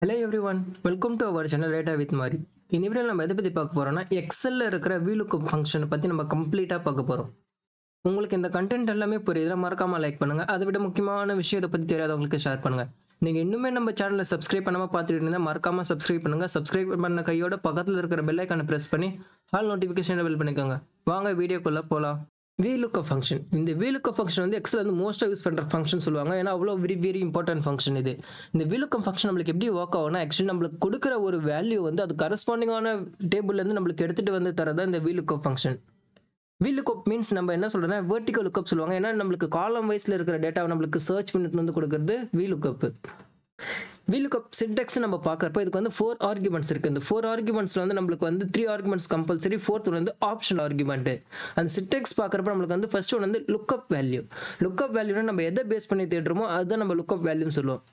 Hello everyone, welcome to our channel Data with Mari. இந்த வீடியோல நம்ம எதை பத்தி பார்க்க போறோம்னா எக்ஸல்ல இருக்கிற VLOOKUP ஃபங்க்ஷனை பத்தி நம்ம கம்ப்ளீட்டா பார்க்க போறோம். உங்களுக்கு இந்த கண்டென்ட் எல்லாமே புரியுதுன்னா மறக்காம லைக் பண்ணுங்க. அதை விட முக்கியமான விஷயம் இதை பத்தி தெரியாதவங்களுக்கு ஷேர் பண்ணுங்க. நீங்க இன்னுமே நம்ம சேனலை சப்ஸ்கிரைப் பண்ணாம பார்த்துட்டு இருந்தா மறக்காம சப்ஸ்கிரைப் பண்ணுங்க. சப்ஸ்கிரைப் பண்ண கையோட பக்கத்துல இருக்கிற பெல் ஐகானை பிரஸ் பண்ணி ஆல் நோட்டிஃபிகேஷன் எனேபிள் பண்ணிக்கோங்க. வாங்க வீடியோக்குள்ள போலாம். VLOOKUP function. இந்த VLOOKUP ஃபங்க்ஷன் வந்து எக்ஸல் வந்து மோஸ்ட்டாக யூஸ் பண்ணுற ஃபங்க்ஷன் சொல்லுவாங்க. ஏன்னா அவ்வளோ வெரி இம்பார்ட்டன்ட் ஃபங்க்ஷன் இது. இந்த VLOOKUP ஃபங்க்ஷன் நம்மளுக்கு எப்படி ஒர்க் ஆகும்னா ஆக்சுவலி நம்மளுக்கு கொடுக்குற ஒரு வேல்யூ வந்து அது கரஸ்பாண்டிங்கான டேபிள்லேருந்து நம்மளுக்கு எடுத்துகிட்டு வந்து தரதான் இந்த VLOOKUP ஃபங்க்ஷன். VLOOKUP மீன்ஸ் நம்ம என்ன சொல்றோம்னா வெர்டிகல் லுக்கப் சொல்லுவாங்க. ஏன்னா நம்மளுக்கு காலம் வைஸ்ல இருக்கிற டேட்டாவை நம்மளுக்கு சர்ச் பண்ணி வந்து கொடுக்குறது VLOOKUP. VLOOKUP சின்டாக்ஸ் நம்ம பார்க்கறப்ப இதுக்கு வந்து 4 ஆர்குமெண்ட்ஸ் இருக்கு. இந்த 4 ஆர்குமெண்ட்ஸ்ல வந்து நம்மளுக்கு வந்து 3 ஆர்குமெண்ட்ஸ் கம்பல்சரி, 4th ஒன் வந்து ஆப்ஷனல் ஆர்குமெண்ட். அந்த சின்டாக்ஸ் பார்க்கறப்ப நம்மளுக்கு வந்து ஃபர்ஸ்ட் ஒன் வந்து லுக்அப் வேல்யூ. லுக்அப் வேல்யூனா நம்ம எதை பேஸ் பண்ணி தேடுறோமோ அதுதான் நம்ம லுக்அப் வேல்யூன்னு சொல்லுவோம்.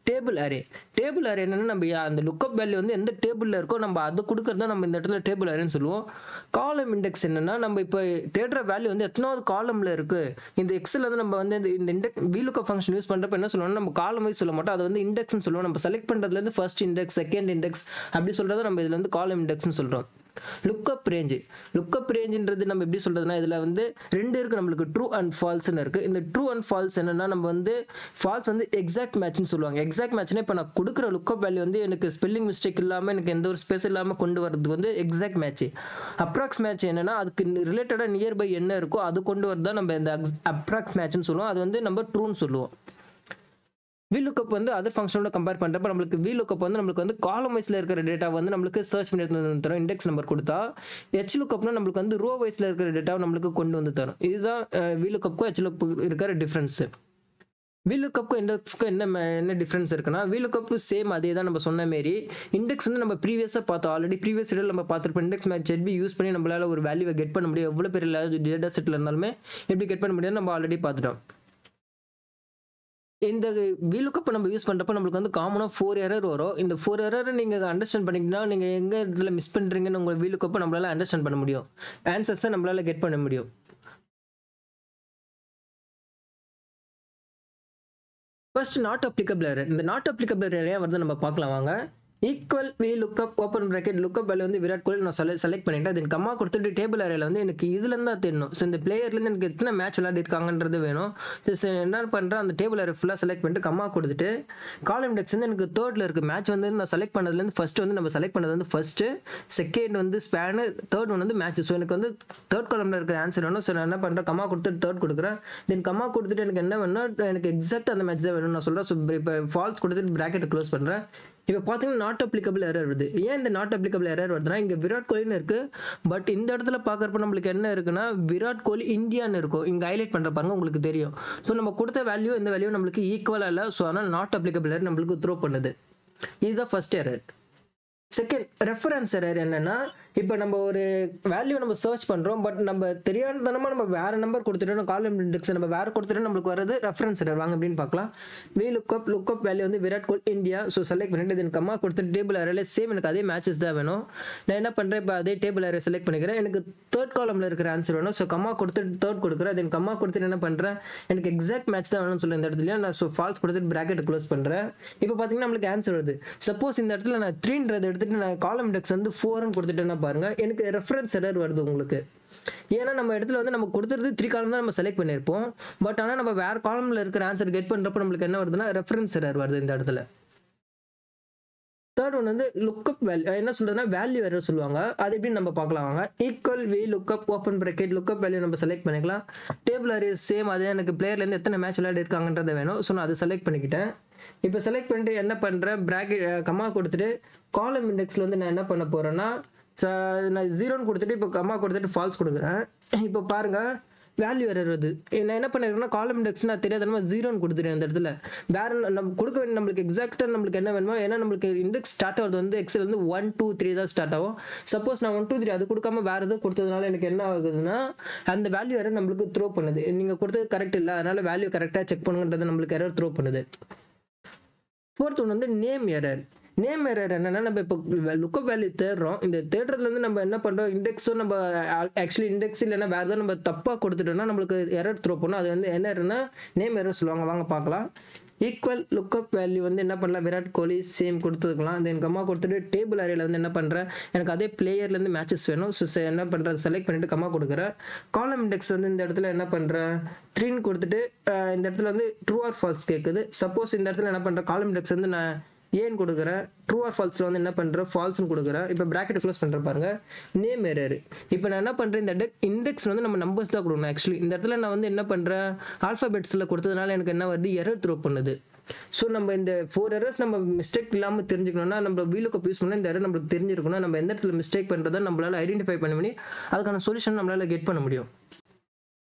Table array. டேபிள் அரே என்னன்னா நம்ம அந்த லுக்அப் வேல்யூ வந்து எந்த டேபிள்ல இருக்கோ நம்ம அதை கொடுக்கறதா நம்ம இந்த இடத்துல டேபிள் அரேன்னு சொல்லுவோம். காலம் இண்டெக்ஸ் என்னன்னா நம்ம இப்போ தேடுற வேல்யூ வந்து எத்தனாவது காலம்ல இருக்கு. இந்த எக்ஸல் வந்து நம்ம வந்து இந்த இண்டெக்ஸ் VLOOKUP ஃபங்க்ஷன் யூஸ் பண்றப்ப என்ன சொல்லுவோம்னா நம்ம காலம் வைஸ் சொல்ல மாட்டோம், அதை வந்து இண்டெக்ஸ்னு சொல்லுவோம். நம்ம செலக்ட் பண்றதுல இருந்து ஃபர்ஸ்ட் இண்டெக்ஸ், செகண்ட் இண்டெக்ஸ் அப்படி சொல்றதை நம்ம இதுல வந்து காலம் இண்டெக்ஸ்னு சொல்றோம். Lookup range. லுக்அப் ரேஞ்சுன்றது நம்ம எப்படி சொல்றதுன்னா இதுல வந்து ரெண்டு இருக்கு, நம்மளுக்கு ட்ரூ அண்ட் ஃபால்ஸ்னு இருக்கு. இந்த ட்ரூ அண்ட் ஃபால்ஸ் என்னன்னா நம்ம வந்து ஃபால்ஸ் வந்து எக்ஸாக்ட் மேட்ச்னு சொல்லுவாங்க. எக்ஸாக்ட் மேட்ச்னா இப்போ நான் கொடுக்குற லுக்அப் வேல்யூ வந்து எனக்கு ஸ்பெல்லிங் மிஸ்டேக் இல்லாமல் எனக்கு எந்த ஒரு ஸ்பேஸ் இல்லாமல் கொண்டு வரதுக்கு வந்து எக்ஸாக்ட் மேட்ச். அப்ராக்ஸ் மேட்ச் என்னன்னா அதுக்கு ரிலேட்டடாக நியர்பை என்ன இருக்கோ அது கொண்டு வரதான் நம்ம இந்த அப்ராக்ஸ் மேட்ச்னு சொல்லுவோம். அது வந்து நம்ம ட்ரூன்னு சொல்லுவோம். VLOOKUP வந்து அதர் ஃபங்க்ஷனோட கம்பேர் பண்ணுறப்ப நம்மளுக்கு VLOOKUP வந்து நம்மளுக்கு வந்து காலம் வைஸ்ல இருக்கிற டேட்டா வந்து நம்மளுக்கு சர்ச் பண்ணி எடுத்து தரும், இண்டெக்ஸ் நம்பர் கொடுத்தா. HLOOKUPனா நம்மளுக்கு வந்து ரோ வைஸ்ல இருக்கிற டேட்டாவை நம்மளுக்கு கொண்டு வந்து தரும். இதுதான் VLOOKUPக்கும் HLOOKUP இருக்கிற டிஃப்ரென்ஸ். VLOOKUPக்கும் இண்டெக்ஸ்க்கும் என்ன டிஃப்ரென்ஸ் இருக்குன்னா VLOOKUP சேம் அதே தான் நம்ம சொன்ன மாரி. இண்டெக்ஸ் வந்து நம்ம ப்ரீவியஸாக பார்த்தோம், ஆல்ரெடி ப்ரீவியஸ் வீடியோவில் நம்ம பார்த்துருப்போம். இண்டெக்ஸ் மேட்ச் ஹெட் யூஸ் பண்ணி நம்மளால ஒரு வேல்யூவை கெட் பண்ண முடியும். எவ்வளோ பெரிய டேட்டா செட்டில் இருந்தாலுமே எப்படி கெட் பண்ண முடியும்னு நம்ம ஆல்ரெடி பார்த்துட்டோம். இந்த VLOOKUP நம்ம யூஸ் பண்ணுறப்ப நம்மளுக்கு வந்து காமனாக 4 எரர் வரும். இந்த 4 எரர் நீங்கள் அண்டர்ஸ்டாண்ட் பண்ணிக்கிட்டா நீங்கள் எங்கே இதில் மிஸ் பண்ணுறீங்கன்னு உங்கள் VLOOKUP நம்மளால அண்டர்ஸ்டாண்ட் பண்ண முடியும், ஆன்சர்ஸை நம்மளால கெட் பண்ண முடியும். First not applicable error. இந்த நாட் அப்ளிகபிள் எரர் ஏன் வருது நம்ம பார்க்கலாம் வாங்க. Equal VLOOKUP open bracket lookup value வந்து விராட் கோலி நான் செலக்ட் பண்ணிட்டேன். தென் கம்மா கொடுத்துட்டு டேபிள் அரேல வந்து எனக்கு இதுலேருந்து தான் தெரியணும். ஸோ இந்த பிளேயர்லேருந்து எனக்கு எத்தனை மேட்ச் விளையாடி இருக்காங்கன்றது வேணும். ஸோ என்ன பண்ணுறேன், அந்த டேபிள் அரே ஃபுல்லாக செலக்ட் பண்ணிட்டு கம்மா கொடுத்துட்டு காலம் இண்டெக்ஸ் வந்து எனக்கு தேர்ட்ல இருக்குது. மேட்ச் வந்து நான் செலக்ட் பண்ணதுலேருந்து ஃபர்ஸ்ட் வந்து நம்ம செலக்ட் பண்ணது வந்து ஃபர்ஸ்ட், செகண்ட் வந்து ஸ்பேனு, தேர்ட் ஒன் வந்து மேட்ச். ஸோ எனக்கு வந்து தேர்ட் காலம்ல இருக்கிற ஆன்சர் வேணும். ஸோ நான் என்ன பண்ணுறேன், கம்மா கொடுத்துட்டு தேர்ட் கொடுக்குறேன். தென் கம்மா கொடுத்துட்டு எனக்கு என்ன வேணும்னா எனக்கு எக்ஸாக்ட் அந்த மேட்ச் தான் வேணும்னு நான் சொல்கிறேன். ஸோ இப்போ ஃபால்ஸ் கொடுத்துட்டு பிராக்கெட்டை க்ளோஸ் பண்ணுறேன். இப்போ பார்த்தீங்கன்னா நாட் அப்ளிகபிள் எரர் வருது. ஏன் இந்த நாட் அப்ளிகபிள் எரர் வருதுன்னா இங்கே விராட் கோலின்னு இருக்கு, பட் இந்த இடத்துல பார்க்குறப்ப நம்மளுக்கு என்ன இருக்குன்னா விராட் கோலி இந்தியான்னு இருக்கும். இங்கே ஹைலைட் பண்ணுற பாருங்க உங்களுக்கு தெரியும். ஸோ நம்ம கொடுத்த வேல்யூ இந்த வேல்யூ நம்மளுக்கு ஈக்குவலாக இல்லை. ஸோ அதனால் நாட் அப்ளிகபிள் எரர் நம்மளுக்கு த்ரோ பண்ணுது. இதுதான் first error. Second reference error என்னன்னா இப்போ நம்ம ஒரு வேல்யூ நம்ம சர்ச் பண்ணுறோம், பட் நம்ம தெரியாதனமா நம்ம வேற நம்பர் கொடுத்துட்டோம், காலம் இண்டெக்ஸ் நம்ம வேற கொடுத்துட்டோம், நம்மளுக்கு வரது ரெஃபரன்ஸ் எரர். வாங்க அப்படின்னு பார்க்கலாம். VLOOKUP வேல்யூ வந்து Virat Kohli India. So select பண்ணிட்டு தென் கம்மா கொடுத்துட்டு டேபிள் அரேல சேம் எனக்கு அதே மேட்சஸ் தான் வேணும். நான் என்ன பண்ணுறேன், இப்போ அதே டேபிள் அரே செலக்ட் பண்ணிக்கிறேன். எனக்கு தேர்ட் காலம்ல இருக்கிற ஆன்சர் வேணும். ஸோ கம்மா கொடுத்துட்டு தேர்ட் கொடுக்குறேன். தென் கம்மா கொடுத்துட்டு என்ன பண்ணுறேன், எனக்கு எக்ஸாக்ட் மேட்ச் தான் வேணும்னு சொல்லி இந்த இடத்துல நான் ஸோ ஃபால்ஸ் கொடுத்துட்டு பிராக்கெட் க்ளோஸ் பண்ணுறேன். இப்போ பார்த்தீங்கன்னா நம்மளுக்கு ஆன்சர் வருது. சப்போஸ் இந்த இடத்துல நான் 3ன்றதை எடுத்துட்டு நான் காலம் இண்டெக்ஸ் வந்து 4ன்னு கொடுத்துட்டேன்னா பாருங்க எனக்கு ரெஃபரன்ஸ் எரர் வருது உங்களுக்கு. ஏன்னா நம்ம இடத்துல வந்து நம்ம கொடுத்துறது 3 காலம் தான் நம்ம செலக்ட் பண்ணியிருப்போம், பட் ஆனால் நம்ம வேற காலம்ல இருக்கிற ஆன்சர் கெட் பண்ணுறப்ப நம்மளுக்கு என்ன வருதுன்னா ரெஃபரன்ஸ் எரர் வருது இந்த இடத்துல. தேர்ட் ஒன் வந்து லுக்அப் வேல்யூ என்ன சொல்றதுன்னா வேல்யூ எரர் சொல்லுவாங்க. அது எப்படி நம்ம பார்க்கலாம் வாங்க. Equal VLOOKUP open bracket lookup value நம்ம செலக்ட் பண்ணிக்கலாம். டேபிள் அரே சேம் அதே எனக்கு பிளேயர்லேருந்து எத்தனை மேட்ச் விளையாடி இருக்காங்கன்றதை வேணும். ஸோ நான் அதை செலக்ட் பண்ணிக்கிட்டேன். இப்போ செலக்ட் பண்ணிட்டு என்ன பண்ணுறேன், பிராக்கெட் கம்மா கொடுத்துட்டு காலம் இண்டெக்ஸில் வந்து நான் என்ன பண்ண போகிறேன்னா நான் 0ன்னு கொடுத்துட்டு இப்போ கம்மா கொடுத்துட்டு ஃபால்ஸ் கொடுக்குறேன். இப்போ பாருங்கள் வேல்யூ எரர் வருது. நான் என்ன பண்ணிருக்கேன்னா காலம் இண்டெக்ஸ் நான் தெரியாதனமா 0ன்னு கொடுத்துட்டேன். இந்த இடத்துல வேற நம்ம கொடுக்க வேண்டிய நம்மளுக்கு எக்ஸாக்டாக நம்மளுக்கு என்ன வேணுமோ, ஏன்னா நம்மளுக்கு இண்டெக்ஸ் ஸ்டார்ட் ஆகுது வந்து எக்ஸல் வந்து 1 2 3 தான் ஸ்டார்ட் ஆகும். சப்போஸ் நான் 1 2 3 அது கொடுக்காம வேற எதுவும் கொடுத்ததுனால எனக்கு என்ன ஆகுதுன்னா அந்த வேல்யூ எரர் நம்மளுக்கு த்ரோ பண்ணுது. நீங்கள் கொடுத்தது கரெக்ட் இல்லை, அதனால வேல்யூ கரெக்டாக செக் பண்ணுங்கன்றது நம்மளுக்கு எரர் த்ரோ பண்ணுது. ஃபோர்த் ஒன் வந்து நேம் எரர். நேம் எரர் என்னன்னா நம்ம இப்போ லுக்அப் வேல்யூ தேடுறோம். இந்த தேடுறதுல இருந்து நம்ம என்ன பண்றோம், இண்டெக்ஸும் நம்ம ஆக்சுவலி இண்டெக்ஸ் இல்லைன்னா வேற ஏதாவது நம்ம தப்பா கொடுத்துட்டோம்னா நம்மளுக்கு எரர் த்ரோ பண்ணும். அது வந்து என்ன எரர்னா நேம் எரர் சொல்லுவாங்க. வாங்க பார்க்கலாம். ஈக்குவல் லுக்அப் வேல்யூ வந்து என்ன பண்ணலாம், விராட் கோலி சேம் கொடுத்துக்கலாம். தென் கம்மா கொடுத்துட்டு டேபிள் அரேல வந்து என்ன பண்ணுறேன், எனக்கு அதே பிளேயர்லேருந்து மேட்சஸ் வேணும். ஸோ என்ன பண்ணுறது, செலக்ட் பண்ணிவிட்டு கம்மா கொடுக்குறேன். காலம் இண்டெக்ஸ் வந்து இந்த இடத்துல என்ன பண்ணுறேன், 3 கொடுத்துட்டு இந்த இடத்துல வந்து ட்ரூ ஆர் ஃபால்ஸ் கேட்குது. சப்போஸ் இந்த இடத்துல என்ன பண்ணுறேன், காலம் இண்டெக்ஸ் வந்து நான் ஏன்னு கொடுக்குறேன், ட்ரூ ஆர் ஃபால்ஸில் வந்து என்ன பண்ணுறேன், ஃபால்ஸ்னு கொடுக்குறேன். இப்போ ப்ராக்கெட் க்ளோஸ் பண்ணுறேன் பாருங்க, நேம் எரர். இப்போ நான் என்ன பண்ணுறேன், இந்த இண்டெக்ஸ் வந்து நம்ம நம்பர்ஸ் தான் கொடுக்கணும். ஆக்சுவலி இந்த இடத்துல நான் வந்து என்ன பண்ணுறேன், ஆல்ஃபாபெட்ஸில் கொடுத்ததுனால எனக்கு என்ன வருது, எரர் த்ரோ பண்ணுது. ஸோ நம்ம இந்த 4 எரர்ஸ் நம்ம மிஸ்டேக் இல்லாமல் தெரிஞ்சுக்கணும்னா நம்ம வீலுக்கு யூஸ் பண்ணால் இந்த எரர் நம்மளுக்கு தெரிஞ்சிருக்கணும். நம்ம எந்த இடத்துல மிஸ்டேக் பண்ணுறதை நம்மளால் ஐடென்டிஃபை பண்ணி அதுக்கான சொல்யூஷன் நம்மளால் கெட் பண்ண முடியும்.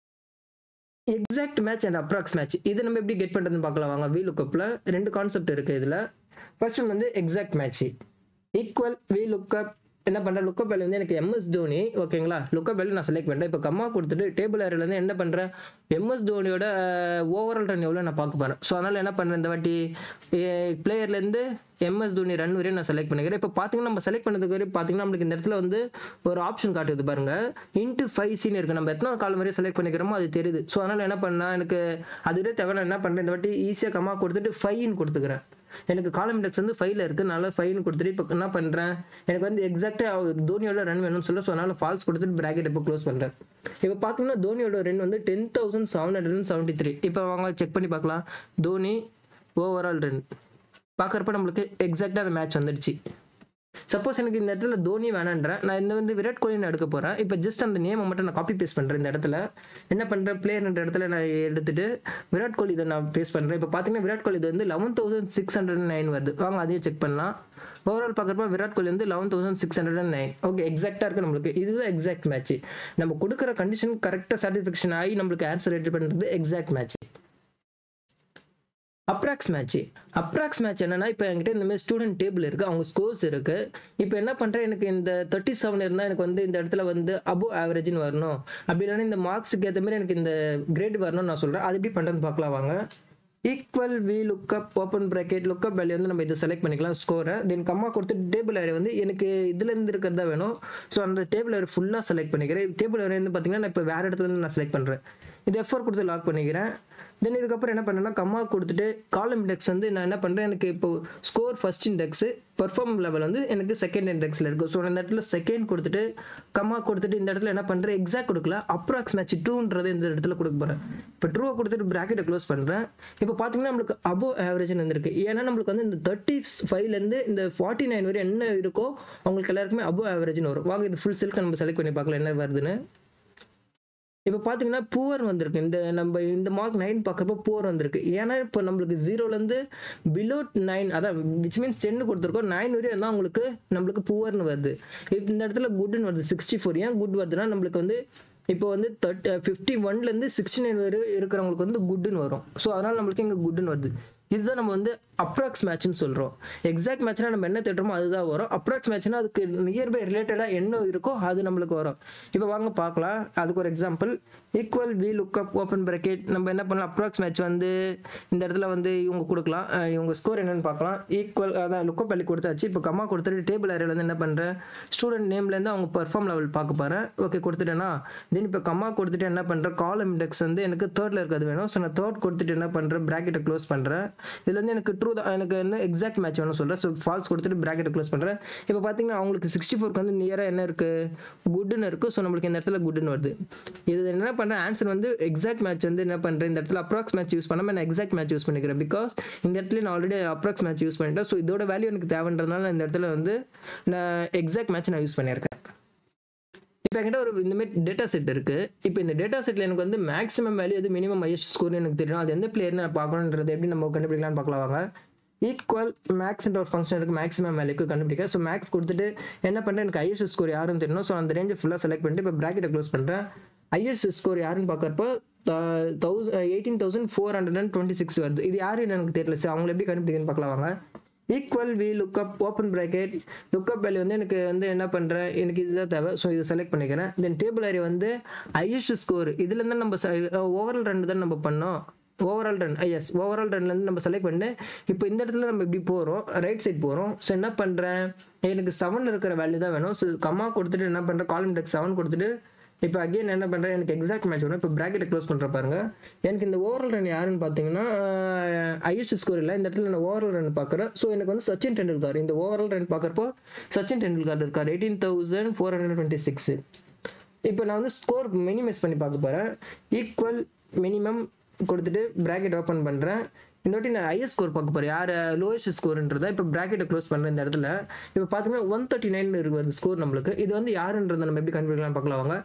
Exact match and approx match இது நம்ம எப்படி கெட் பண்ணுறதுன்னு பார்க்கலாம் வாங்க. வீலுக்கப்பில் 2 கான்செப்ட் இருக்குது இதில். ஃபர்ஸ்ட் ஒன் வந்து எக்ஸாக்ட் மேட்ச். ஈக்குவல் வீலுக்கப் என்ன பண்ணுறேன், லுக்கப் வேல்யூ வந்து எனக்கு எம்எஸ் தோனி, ஓகேங்களா. லுக்கப் வேல்யூ நான் செலக்ட் பண்ணுறேன். இப்போ கம்மா கொடுத்துட்டு டேபிள் ஏரியாலேருந்து என்ன பண்ணுறேன், எம்எஸ் தோனியோட ஓவரால் ரன் எவ்வளோ நான் பார்க்க போகிறேன். ஸோ அதனால் என்ன பண்ணுறேன், இந்த வாட்டி பிளேயர்லேருந்து எம்எஸ் தோனி ரன் வரையும் நான் செலக்ட் பண்ணிக்கிறேன். இப்போ பார்த்தீங்கன்னா நம்ம செலக்ட் பண்ணதுக்கு வரையும் பார்த்தீங்கன்னா நம்மளுக்கு இந்த இடத்துல வந்து ஒரு ஆப்ஷன் காட்டுது பாருங்க, இன்ட்டு 5 இருக்குது. நம்ம எத்தனை காலம் வரையும் செலக்ட் பண்ணிக்கிறோமோ அது தெரியுது. ஸோ அதனால் என்ன பண்ணால் எனக்கு அதுவே தேவை, என்ன பண்ணுறேன், இந்த வாட்டி ஈஸியாக கம்மா கொடுத்துட்டு 5ன்னு கொடுத்துக்கிறேன். எனக்கு காலம் இண்டெக்ஸ் வந்து 5ல் இருக்குது, நல்லா 5ன்னு கொடுத்துட்டு இப்போ என்ன பண்ணுறேன், எனக்கு வந்து எக்ஸாக்டாக தோனியோட ரன் வேணும்னு சொல்ல. ஸோ அதனால் ஃபால்ஸ் கொடுத்துட்டு ப்ராக்கெட் இப்போ க்ளோஸ் பண்ணுறேன். இப்போ பார்த்தீங்கன்னா தோனியோட ரன் வந்து 10,773. இப்போ வாங்க செக் பண்ணி பார்க்கலாம். தோனி ஓவரால் ரன் பார்க்குறப்ப நம்மளுக்கு எக்ஸாக்டாக அந்த மேட்ச் வந்துடுச்சு. சப்போஸ் எனக்கு இந்த இடத்துல தோனி வேணான்றேன், நான் இந்த வந்து விராட் கோலி நான் எடுக்க போகிறேன். இப்போ ஜஸ்ட் அந்த நேமை மட்டும் நான் காப்பி பேஸ்ட் பண்ணுறேன். இந்த இடத்துல என்ன பண்ணுறேன், பிளேயர்ன்ற இடத்துல நான் எடுத்துட்டு விராட் கோலி இதை நான் பேஸ்ட் பண்ணுறேன். இப்போ பார்த்தீங்கன்னா விராட் கோலி இது வந்து 11,609 வருது. வாங்க அதையும் செக் பண்ணலாம். ஓவரால் பார்க்குறப்ப விராட் கோலி வந்து 11,609. ஓகே, எக்ஸாக்டாக இருக்குது நம்மளுக்கு. இதுதான் எக்ஸாக்ட் மேட்ச். நம்ம கொடுக்குற கண்டிஷன் கரெக்டாக சாட்டிஸ்ஃபேக்ஷன் ஆகி நம்மளுக்கு ஆன்சர் ரெடி பண்ணுறது எக்ஸாக்ட் மேட்ச். அப்ராக்ஸ் மேட்ச் என்னன்னா, இப்போ என்கிட்ட இந்த மாதிரி ஸ்டூடெண்ட் டேபிள் இருக்குது, அவங்க ஸ்கோர்ஸ் இருக்குது. இப்போ என்ன பண்ணுறேன், எனக்கு இந்த 37 இருந்தால் எனக்கு வந்து இந்த இடத்துல வந்து அபோவ் ஆவரேஜ்னு வரணும், அப்படி இல்லைன்னா இந்த மார்க்ஸுக்கு ஏற்ற மாதிரி எனக்கு இந்த கிரேட் வரணும்னு நான் சொல்கிறேன். அது எப்படி பண்ணுறேன்னு பார்க்கலாம் வாங்க. Equal V lookup open bracket lookup value வந்து நம்ம இதை செலக்ட் பண்ணிக்கலாம், ஸ்கோரை. தென் கம்மா கொடுத்து டேபிள் ஏரியா வந்து எனக்கு இதுலேருந்து இருக்கிறதா வேணும். ஸோ அந்த டேபிள் ஏரியா ஃபுல்லாக செலக்ட் பண்ணிக்கிறேன். டேபிள் ஏரியா வந்து பார்த்தீங்கன்னா நான் இப்போ வேறு இடத்துல இருந்து நான் செலக்ட் பண்ணுறேன். இது F4 கொடுத்து லாக் பண்ணிக்கிறேன். தென் இதுக்கப்புறம் என்ன பண்ணேன்னா கம்மா கொடுத்துட்டு காலம் இண்டெக்ஸ் வந்து நான் என்ன பண்ணுறேன், எனக்கு இப்போ score first index, perform level வந்து எனக்கு செகண்ட் இண்டெக்ஸில் இருக்குது. ஸோ இந்த இடத்துல செகண்ட் கொடுத்துட்டு கம்மா கொடுத்துட்டு இந்த இடத்துல என்ன பண்ணுறேன், எக்ஸாக்ட் கொடுக்கல, அப்ராக்ஸ் மேட்ச் ட்ரூன்றது இந்த இடத்துல கொடுக்க போகிறேன். இப்போ ட்ரூவை கொடுத்துட்டு ப்ராக்கெட்டை க்ளோஸ் பண்ணுறேன். இப்போ பார்த்தீங்கன்னா நம்மளுக்கு அபோவ் ஆவரேஜ்னு வந்திருக்கு. ஏன்னா நம்மளுக்கு வந்து இந்த 35லேருந்து இந்த 49 வரை என்ன இருக்கோ அவங்களுக்கு எல்லாருக்குமே அபோவ் ஆவரேஜ்னு வரும். வாங்க இது ஃபுல் செல்க்கு நம்ம செலக்ட் பண்ணி பார்க்கலாம் என்ன வருதுன்னு. இப்போ பார்த்தீங்கன்னா புவர் வந்திருக்கு. நம்ம இந்த மார்க் 9 பார்க்குறப்போ புவர் வந்திருக்கு. ஏன்னா இப்போ நம்மளுக்கு 0லேருந்து பிலோ 9, அதான் விச் மீன்ஸ் 10 கொடுத்துருக்கோம், 9 வரையும் இருந்தால் உங்களுக்கு நம்மளுக்கு புவர்னு வருது. இப்போ இந்த இடத்துல குட்னு வருது 64. ஏன் குட் வருதுன்னா நம்மளுக்கு வந்து இப்போ வந்து 51லேருந்து 69 வரை இருக்கிறவங்களுக்கு வந்து குட்னு வரும். ஸோ அதனால் நம்மளுக்கு இங்கே குட்னு வருது. இதுதான் நம்ம வந்து அப்ராக்ஸ் மேட்ச்னு சொல்கிறோம். எக்ஸாக்ட் மேட்ச்னா நம்ம என்ன தேடுறோமோ அதுதான் வரும். அப்ராக்ஸ் மேட்ச்னா அதுக்கு நியர்பை ரிலேட்டடாக என்ன இருக்கோ அது நம்மளுக்கு வரும். இப்போ வாங்க பார்க்கலாம். அதுக்கு ஒரு example, equal V lookup open bracket. நம்ம என்ன பண்ணலாம், அப்ராக்ஸ் மேட்ச் வந்து இந்த இடத்துல வந்து இவங்க கொடுக்கலாம், இவங்க ஸ்கோர் என்னன்னு பார்க்கலாம். ஈக்குவல் அதான் லுக்கப் வேல்யூ கொடுத்தாச்சு. இப்போ கம்மா கொடுத்துட்டு டேபிள் ஏரியாவில் வந்து என்ன பண்ணுறேன், ஸ்டூடெண்ட் நேம்லேருந்து அவங்க பெர்ஃபார்ம் லெவல் பார்க்க போகிறேன். ஓகே கொடுத்துட்டேன்னா தென் இப்போ கம்மா கொடுத்துட்டு என்ன பண்ணுறேன், காலம் இண்டெக்ஸ் வந்து எனக்கு 3ர்டில் இருக்கிறது வேணும். ஸோ நான் 3rd கொடுத்துட்டு என்ன பண்ணுறேன், ப்ராக்கெட்டை க்ளோஸ் பண்ணுறேன். இதில் வந்து எனக்கு ட்ரூ தான், எனக்கு வந்து எக்ஸாக்ட் மேட்ச் வேணும் சொல்கிறேன். ஸோ ஃபால்ஸ் கொடுத்துட்டு ப்ராக்கெட்டை க்ளோஸ் பண்ணுறேன். இப்போ பார்த்தீங்கன்னா அவங்களுக்கு 64க்கு வந்து நியராக என்ன இருக்குது, குட்னு இருக்குது. ஸோ நம்மளுக்கு இந்த இடத்துல குட்னு வருது. இது என்ன பண்ணுறேன், ஆன்சர் வந்து எக்ஸாக்ட் மேட்ச் வந்து என்ன பண்ணுறேன், இந்த இடத்துல அப்ராக்ஸ் மேட்ச் யூஸ் பண்ணாமல் நான் எக்ஸாக்ட் மேட்ச் யூஸ் பண்ணிக்கிறேன். பிகாஸ் இந்த இடத்துல நான் ஆல்ரெடி அப்ராக்ஸ் மேட்ச் யூஸ் பண்ணிட்டேன். ஸோ இதோட வேல்யூ எனக்கு தேவைன்றதுனால இந்த இடத்துல வந்து நான் எக்ஸாக்ட் மேட்ச் நான் யூஸ் பண்ணியிருக்கேன். இப்போ என்கிட்ட ஒரு இந்த மாதிரி டேட்டா செட் இருக்குது. இப்போ இந்த டேட்டா செட்டில் எனக்கு வந்து மேக்ஸிமம் வேல்யூ எது, மினிமம் ஹையஸ்ட் ஸ்கோர் எனக்கு தெரியும். அது எந்த பிளேயர்னு நான் பார்க்கணுன்றது எப்படி நம்ம கண்டுபிடிக்கலாம்னு பார்க்கலாம் வாங்க. ஈக்குவல் மேக்ஸ்ன்ற ஒரு ஃபங்க்ஷன் இருக்குது, மேக்ஸிமம் வேல்யூக்கு கண்டுபிடிக்க. ஸோ மேக்ஸ் கொடுத்துட்டு என்ன பண்ணுறேன், எனக்கு ஹையஸ்ட் ஸ்கோர் யாருன்னு தெரியணும். ஸோ அந்த ரேஞ்சை ஃபுல்லாக செலக்ட் பண்ணிட்டு இப்போ ப்ராக்கெட்டை க்ளோஸ் பண்ணுறேன். ஹையஸ்ட் ஸ்கோர் யாருன்னு பார்க்குறப்போ 18,426 வருது. இது யாருன்னு எனக்கு தெரியல. சார் அவங்களை எப்படி கண்டுபிடிக்கணும்னு பார்க்கலாம் வாங்க. Equal V lookup open bracket lookup value வந்து எனக்கு வந்து என்ன பண்ணுறேன், எனக்கு இதுதான் தேவை. ஸோ இதை செலக்ட் பண்ணிக்கிறேன். தென் டேபிள் ஏரியா வந்து ஹையஸ்ட் ஸ்கோர் இதுலேருந்து நம்ம ஓவரால் ரன் தான் நம்ம பண்ணோம். ஓவரால் ரன், எஸ் ஓவரால் ரன்லேருந்து நம்ம செலக்ட் பண்ணிட்டு இப்போ இந்த இடத்துல நம்ம இப்படி போகிறோம், ரைட் சைட் போகிறோம். ஸோ என்ன பண்ணுறேன், எனக்கு 7 இருக்கிற வேல்யூ தான் வேணும். ஸோ கம்மா கொடுத்துட்டு என்ன பண்ணுறேன், காலம் இண்டெக்ஸ் 7 கொடுத்துட்டு இப்போ அகைன் என்ன பண்ணுறேன், எனக்கு எக்ஸாக்ட் மேட்ச் வேணும். இப்போ ப்ராக்கெட்டை க்ளோஸ் பண்ணுற பாருங்க. எனக்கு இந்த ஓவரால் ரன் யாருன்னு பார்த்தீங்கன்னா ஹையஸ்ட் ஸ்கோர் இல்லை, இந்த இடத்துல நான் ஓவரால் ரன் பார்க்குறேன். ஸோ எனக்கு வந்து சச்சின் டெண்டுல்கர், இந்த ஓவரால் ரன் பார்க்குறப்போ சச்சின் டெண்டுல்கர் இருக்கார் 18,426. இப்போ நான் வந்து ஸ்கோர் மினிமைஸ் பண்ணி பார்க்க போகிறேன். ஈக்குவல் மினிமம் கொடுத்துட்டு ப்ராக்கெட் ஓப்பன் பண்ணுறேன். இந்த வாட்டி நான் ஹையஸ்ட் ஸ்கோர் பார்க்க போகிறேன், யார் லோயஸ்ட் ஸ்கோர்ன்றதை. இப்போ ப்ராக்கெட்டை க்ளோஸ் பண்ணுறேன். இந்த இடத்துல இப்போ பார்த்தீங்கன்னா 139 இருக்குது ஸ்கோர் நம்மளுக்கு. இது வந்து யாருன்றதை நம்ம எப்படி கண்டுபிடிக்கலாம் பார்க்கலாம் வாங்க.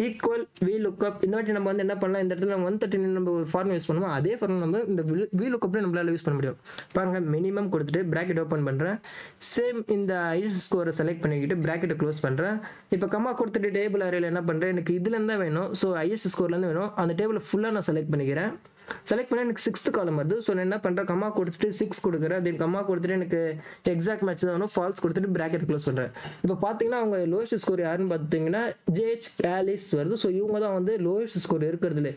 Equal we lookup. இந்த வாட்டி நம்ம வந்து என்ன பண்ணலாம், இந்த இடத்துல 139 நம்ம ஒரு ஃபார்ம் யூஸ் பண்ணுவோம், அதே ஃபார்ம் நம்ம இந்த வி லுக்அப்லேயே நம்மளால யூஸ் பண்ண முடியும். பாருங்கள், மினிமம் கொடுத்துட்டு ப்ராக்கெட் ஓப்பன் பண்ணுறேன். சேம் இந்த ஹையஸ்ட் ஸ்கோரை செலக்ட் பண்ணிக்கிட்டு ப்ராக்கெட்டை க்ளோஸ் பண்ணுறேன். இப்போ கம்மா கொடுத்துட்டு டேபிள் அறையில் என்ன பண்ணுறேன், எனக்கு இதுலேருந்து தான் வேணும். ஸோ ஹையஸ்ட் ஸ்கோர்லேருந்து வேணும். அந்த டேபிளை ஃபுல்லாக நான் செலக்ட் பண்ணிக்கிறேன். செலக்ட் பண்ணால் எனக்கு 6th காலம் வருது. ஸோ நான் என்ன பண்ணுறேன், கம்மா கொடுத்துட்டு 6 கொடுக்குறேன். தென் கம்மா கொடுத்துட்டு எனக்கு எக்ஸாக்ட் மேட்ச் தான் வேணும், ஃபால்ஸ் கொடுத்துட்டு ப்ராக்கெட் க்ளோஸ் பண்ணுறேன். இப்போ பார்த்தீங்கன்னா அவங்க லோயஸ்ட் ஸ்கோர் யாருன்னு பார்த்தீங்கன்னா ஜேஹெச் ஆலிஸ் வருது. ஸோ இவங்க தான் வந்து லோயஸ்ட் ஸ்கோர் இருக்கிறதுல.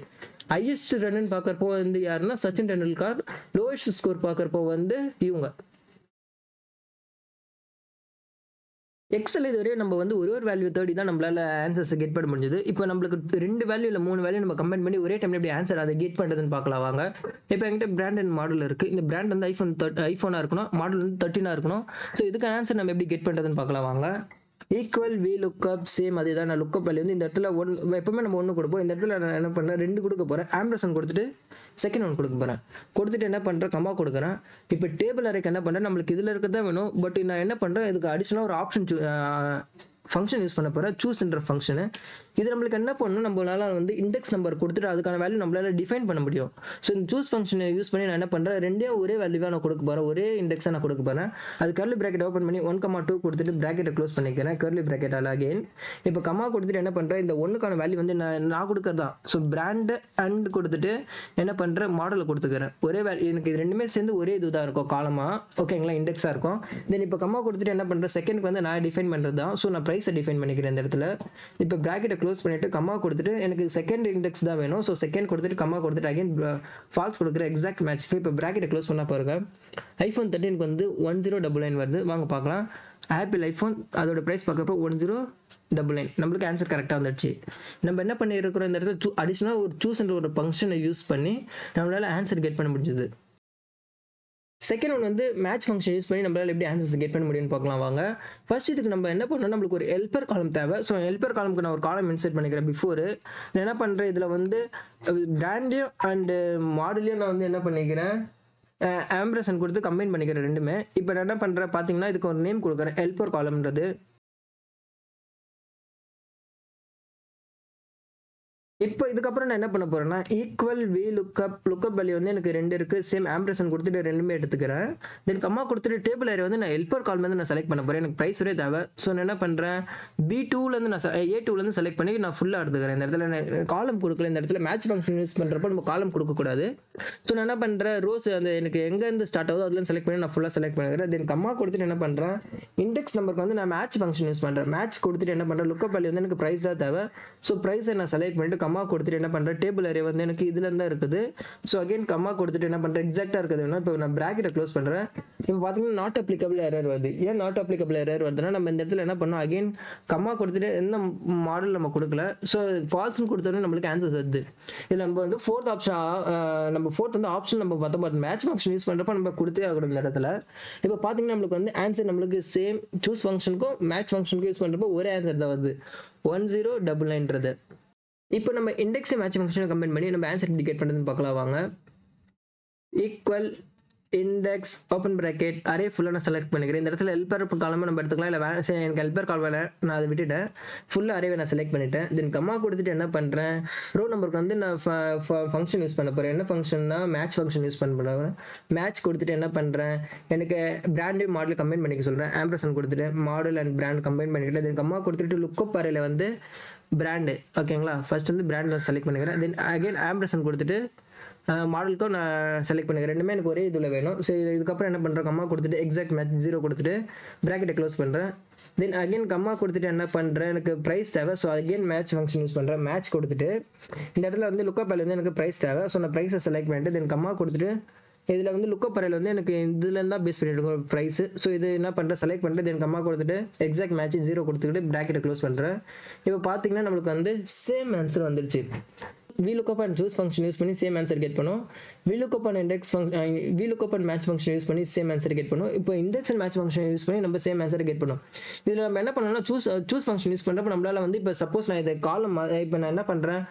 ஹையஸ்ட் ரன்னு பார்க்குறப்போ வந்து யாருன்னா சச்சின் டெண்டுல்கர். லோயஸ்ட் ஸ்கோர் பார்க்குறப்போ வந்து இவங்க. எக்ஸல் இதுவரையும் நம்ம வந்து ஒரு வேல்யூ தேடி தான் நம்மளால ஆன்சர்ஸ் கெட் பண்ண முடிஞ்சது. இப்போ நம்மளுக்கு 2 வேல்யூ இல்லை 3 வேல்யூ நம்ம கம்பைன் பண்ணி ஒரே டைம் எப்படி ஆன்சர் அதை கெட் பண்ணுறதுன்னு பார்க்கலாம் வாங்க. இப்போ என்கிட்ட பிராண்ட் அண்ட் மாடல் இருக்குது. இந்த பிராண்ட் வந்து ஐஃபோனாக இருக்கணும், மாடல் வந்து 13 இருக்கணும். ஸோ இதுக்கான ஆன்சர் நம்ம எப்படி கெட் பண்ணுறதுன்னு பார்க்கலாம் வாங்க. ஈக்குவல் வி லுக்அப் சேம் அதே தான். நான் லுக்அப் வேல்யூ வந்து இந்த இடத்துல எப்பவுமே நம்ம 1 கொடுப்போம். இந்த இடத்துல நான் என்ன பண்ணுறேன், 2 கொடுக்க போகிறேன். ஆம்பர்சன் கொடுத்துட்டு செகண்ட் 1 கொடுக்க போகிறேன். கொடுத்துட்டு என்ன பண்ணுறேன், கம்மா கொடுக்குறேன். இப்போ டேபிள் அறைக்கு என்ன பண்ணுறேன், நம்மளுக்கு இதில் இருக்கிறதா வேணும். பட் நான் என்ன பண்ணுறேன், இதுக்கு அடிஷனலாக ஒரு ஆப்ஷன் ஃபங்க்ஷன் யூஸ் பண்ண போகிறேன், சூஸ்ன்ற ஃபங்க்ஷனு. இது நம்மளுக்கு என்ன பண்ணணும், நம்மளால வந்து இண்டெக்ஸ் நம்பர் கொடுத்துட்டு அதுக்கான வேல்யூ நம்மளால டிஃபைன் பண்ண முடியும். ஸோ இந்த சூஸ் ஃபங்க்ஷனை யூஸ் பண்ணி நான் என்ன பண்ணுறேன், ரெண்டே ஒரே வேல்யூவாக நான் கொடுக்க போகிறேன், ஒரே இண்டெக்ஸாக நான் கொடுக்க போகிறேன். அது கர்லி ப்ராக்கெட் ஓப்பன் பண்ணி 1,2 கொடுத்துட்டு ப்ராக்கெட்டை க்ளோஸ் பண்ணிக்கிறேன், கர்லி ப்ராக்கெட்டால் அகைன். இப்போ கம்மா கொடுத்துட்டு என்ன பண்ணுறேன், இந்த 1க்கான வேல்யூ வந்து நான் கொடுக்கறது தான். ஸோ பிராண்டு அண்ட் கொடுத்துட்டு என்ன பண்ணுறேன், மாடலை கொடுத்துக்கிறேன். ஒரே வேல்யூ எனக்கு இது ரெண்டுமே சேர்ந்து ஒரே இது தான் இருக்கும், காலமாக ஓகேங்களா, இண்டெக்ஸாக இருக்கும். தென் இப்போ கம்மா கொடுத்துட்டு என்ன பண்ணுறேன், செகண்டுக்கு வந்து நான் டிஃபைன் பண்ணுறது தான். ஸோ நான் ப்ரைஸை டிஃபைன் பண்ணிக்கிறேன் இந்த இடத்துல. இப்போ ப்ராக்கெட்டை க்ளோஸ் பண்ணிவிட்டு கம்மா கொடுத்துட்டு எனக்கு செகண்ட் இண்டெக்ஸ் தான் வேணும். ஸோ செகண்ட் கொடுத்துட்டு கம்மா கொடுத்துட்டு அகைன் ஃபால்ஸ் கொடுக்குற எக்ஸாக்ட் மேட்ச்க்கு. இப்போ ப்ராக்கெட்டை க்ளோஸ் பண்ணால் பாருங்க, ஐஃபோன் 13 வந்து 1099 வருது. வாங்க பார்க்கலாம். ஆப்பிள் ஐஃபோன் அதோட ப்ரைஸ் பார்க்குறப்போ 1099. நம்மளுக்கு ஆன்சர் கரெக்டாக வந்துடுச்சு. நம்ம என்ன பண்ணியிருக்கிறோம், இந்த இடத்துல அடிஷனலாக ஒரு சூஸ்ன்ற ஒரு ஃபங்க்ஷனை யூஸ் பண்ணி நம்மளால ஆன்சர் கெட் பண்ண முடிஞ்சது. செகண்ட் ஒன் வந்து மேட்ச் ஃபங்க்ஷன் யூஸ் பண்ணி நம்மளால எப்படி ஆன்சர்ஸ் கெட் பண்ண முடியும்னு பார்க்கலாம் வாங்க. ஃபர்ஸ்ட் இதுக்கு நம்ம என்ன பண்ணணும், நம்மளுக்கு ஒரு ஹெல்ப்பர் காலம் தேவை. ஸோ ஹெல்ப்பர் காலமுக்கு நான் ஒரு காலம் இன்சர்ட் பண்ணிக்கிறேன். பிஃபோர் நான் என்ன பண்ணுறேன், இதில் வந்து பிராண்டையும் அண்டு மாடலையும் நான் வந்து என்ன பண்ணிக்கிறேன், ஆம்பர்சன் கொடுத்து கம்பைன் பண்ணிக்கிறேன் ரெண்டுமே. இப்போ நான் என்ன பண்ணுறேன் பார்த்தீங்கன்னா, இதுக்கு ஒரு நேம் கொடுக்குறேன், ஹெல்ப்பர் காலம்ன்றது. இப்போ இதுக்கப்புறம் நான் என்ன பண்ண போறேன்னா, ஈக்குவல் வி லுக்அப் வேல்யூ வந்து எனக்கு 2 இருக்குது. சேம் ஆம்பர்சன் கொடுத்துட்டு ரெண்டுமே எடுத்துக்கிறேன். தென் கம்மா கொடுத்துட்டு டேபிள் ஏரியா வந்து நான் ஹெல்ப்பர் காலம் வந்து நான் செலக்ட் பண்ண போகிறேன். எனக்கு ப்ரைஸ் ஒரே தேவை. ஸோ நான் என்ன பண்ணுறேன், B2லேருந்து நான் A2லேருந்து செலக்ட் பண்ணி நான் ஃபுல்லாக எடுத்துக்கிறேன். இந்த இடத்துல காலம் கொடுக்கல, இந்த இடத்துல மேட்ச் ஃபங்க்ஷன் யூஸ் பண்ணுறப்போ நம்ம காலம் கொடுக்கக்கூடாது. ஸோ நான் என்ன பண்ணுறேன், ரோஸ் அந்த எனக்கு எங்கேருந்து ஸ்டார்ட் ஆகுதோ அதுலேருந்து செலக்ட் பண்ணி நான் ஃபுல்லாக செலக்ட் பண்ணிக்கிறேன். தென் கம்மா கொடுத்துட்டு என்ன பண்ணுறேன், இண்டெக்ஸ் நம்பருக்கு வந்து நான் மேட்ச் ஃபங்க்ஷன் யூஸ் பண்ணுறேன். மேட்ச் கொடுத்துட்டு என்ன பண்ணுறேன், லுக்அப் வேல்யூ வந்து எனக்கு ப்ரைஸ் தான் தேவை. ஸோ ப்ரைஸை நான் செலக்ட் பண்ணிட்டு கம்மா கொடுத்துட்டு என்ன பண்ணுறேன், டேபிள் அரே வந்து எனக்கு இதுலேருந்து தான் இருக்குது. ஸோ அகைன் கம்மா கொடுத்துட்டு என்ன பண்ணுறேன், எக்ஸாக்டாக இருக்குது வேணும். இப்போ நான் ப்ராக்கெட்டை க்ளோஸ் பண்ணுறேன். இப்போ பார்த்தீங்கன்னா நாட் அப்ளிகபிள் எரர் வருது. ஏன் நாட் அப்ளிகபிள் எரர் வருதுன்னா, நம்ம இந்த இடத்துல என்ன பண்ணோம், அகைன் கம்மா கொடுத்துட்டு எந்த மாடல் நம்ம கொடுக்கல. ஸோ ஃபால்ஸ்னு கொடுத்தோன்னே நம்மளுக்கு ஆன்சர் வருது. இதில் நம்ம வந்து ஃபோர்த் வந்து ஆப்ஷன் நம்ம பார்த்தோம், மேட்ச் ஃபங்க்ஷன் யூஸ் பண்ணுறப்ப நம்ம கொடுத்தே ஆகணும் இந்த இடத்துல. இப்போ பார்த்தீங்கன்னா நம்மளுக்கு வந்து ஆன்சர் நம்மளுக்கு சேம் சூஸ் ஃபங்க்ஷனுக்கும் மேட்ச் ஃபங்க்ஷனுக்கும் யூஸ் பண்ணுறப்போ ஒரே ஆன்சர் தான் வருது, 1099ன்றது. இப்போ நம்ம இண்டெக்ஸ் மேட்ச் ஃபங்க்ஷனை கம்பைன் பண்ணி நம்ம ஆன்சர் இண்டிகேட் பண்ணுறதுன்னு பார்க்கலாம் வாங்க. Equal index open bracket array ஃபுல்லாக நான் செலக்ட் பண்ணிக்கிறேன். இந்த இடத்துல ஹெல்ப்பர் காலமாக நம்ம எடுத்துக்கலாம், இல்லை எனக்கு ஹெல்ப்பர் கால் வேலை நான் அதை விட்டுட்டேன். ஃபுல்லாக அரேவை நான் செலக்ட் பண்ணிட்டேன். தென் கம்மா கொடுத்துட்டு என்ன பண்ணுறேன், ரோ நம்பருக்கு வந்து நான் ஃபங்க்ஷன் யூஸ் பண்ண போகிறேன். என்ன ஃபங்க்ஷன்னா மேட்ச் ஃபங்க்ஷன் யூஸ் பண்ண போகிறேன். மேட்ச் கொடுத்துட்டு என்ன பண்ணுறேன், எனக்கு பிராண்டு மாடல் கம்பைன் பண்ணிக்க சொல்கிறேன். ஆம்பர்சன் கொடுத்துட்டு மாடல் அண்ட் பிராண்ட் கம்பைன் பண்ணிக்கிட்டேன். தென் கம்மா கொடுத்துட்டு லுக்அப் அரேல வந்து பிராண்டு ஓகேங்களா, ஃபர்ஸ்ட் வந்து பிராண்ட் நான் செலக்ட் பண்ணிக்கிறேன். தென் அகைன் ஆம்பர்சன் கொடுத்துட்டு மாடலுக்கும் நான் செலக்ட் பண்ணிக்கிறேன். ரெண்டுமே எனக்கு ஒரே இதில் வேணும். ஸோ இதுக்கப்புறம் என்ன பண்ணுறேன், கம்மா கொடுத்துட்டு எக்ஸாக்ட் மேட்ச் 0 கொடுத்துட்டு ப்ராக்கெட்டை க்ளோஸ் பண்ணுறேன். தென் அகைன் கம்மா கொடுத்துட்டு என்ன பண்ணுறேன், எனக்கு ப்ரைஸ் தேவை. So again match function use பண்ணுறேன். மேட்ச் கொடுத்துட்டு இந்த இடத்துல வந்து லுக்அப் வேல்யூ வந்து எனக்கு ப்ரைஸ் தேவை. ஸோ நான் ப்ரைஸை செலக்ட் பண்ணிட்டு தென் கம்மா கொடுத்துட்டு இதில் வந்து லுக்கப் அறையில் வந்து எனக்கு இதுலேருந்து தான் பேஸ் பண்ணிட்டு ப்ரைஸ். ஸோ இது என்ன பண்ணுறேன், செலக்ட் பண்ணிட்டு எனக்கு அம்மா கொடுத்துட்டு எக்ஸாக்ட் மேட்ச் 0 கொடுத்துக்கிட்டு ப்ராக்கெட்டை க்ளோஸ் பண்ணுறேன். இப்போ பார்த்தீங்கன்னா நம்மளுக்கு வந்து சேம் ஆன்சர் வந்துடுச்சு. VLOOKUP and choose function use பண்ணி சேம் ஆன்சர் கெட் பண்ணும். VLOOKUP and index function, VLOOKUP and match function use பண்ணி சேம் ஆன்சர் கெட் பண்ணும். இப்போ index and match function use பண்ணி நம்ம சேம் ஆன்சர் கெட் பண்ணும். இதில் நம்ம என்ன பண்ணணும்னா சூஸ் ஃபங்க்ஷன் யூஸ் பண்ணுறப்ப நம்மளால வந்து இப்போ சப்போஸ் நான் இதை காலம் இப்போ நான் என்ன பண்ணுறேன்,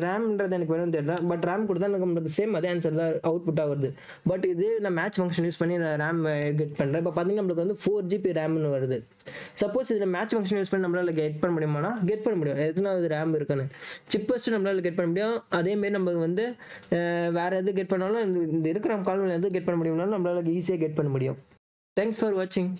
ரேம்ன்றது எனக்கு வேணும்னு தேடுறேன். பட் ரேம் கொடுத்தா நம்மளுக்கு சேம் அதே ஆன்சர் தான் அவுட்புட்டாக வருது. பட் இது நான் மேட்ச் ஃபங்க்ஷன் யூஸ் பண்ணி நான் ரேம் கெட் பண்ணுறேன். இப்போ பார்த்தீங்கன்னா நம்மளுக்கு வந்து 4GB ரேம்னு வருது. சப்போஸ் இதில் மேட்ச் ஃபங்க்ஷன் யூஸ் பண்ணி நம்மளால கெட் பண்ண முடியுமானா கெட் பண்ண முடியும். எத்தனாவது ரேம் இருக்குன்னு சிப்பஸ்ட்டு நம்மளால கெட் பண்ண முடியும். அதேமாரி நம்ம வந்து வேறு எது கெட் பண்ணாலும் இந்த இருக்கிற காலம் எது கெட் பண்ண முடியும்னாலும் நம்மளால ஈஸியாக கெட் பண்ண முடியும். தேங்க்ஸ் ஃபார் வாட்சிங்.